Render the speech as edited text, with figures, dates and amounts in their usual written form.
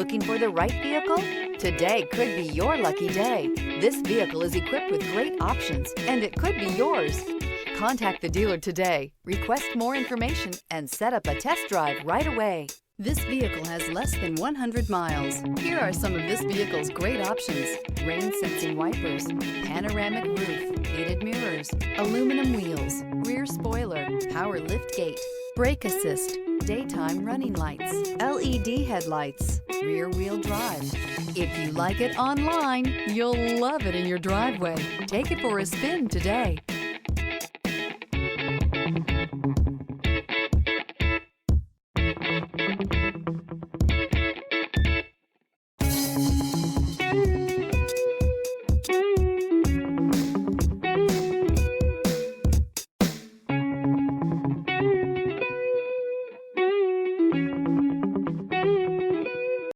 Looking for the right vehicle? Today could be your lucky day. This vehicle is equipped with great options, and it could be yours. Contact the dealer today, request more information, and set up a test drive right away. This vehicle has less than 100 miles. Here are some of this vehicle's great options: rain-sensing wipers, panoramic roof, heated mirrors, aluminum wheels, rear spoiler, power liftgate, brake assist, daytime running lights, LED headlights, rear-wheel drive. If you like it online, you'll love it in your driveway. Take it for a spin today.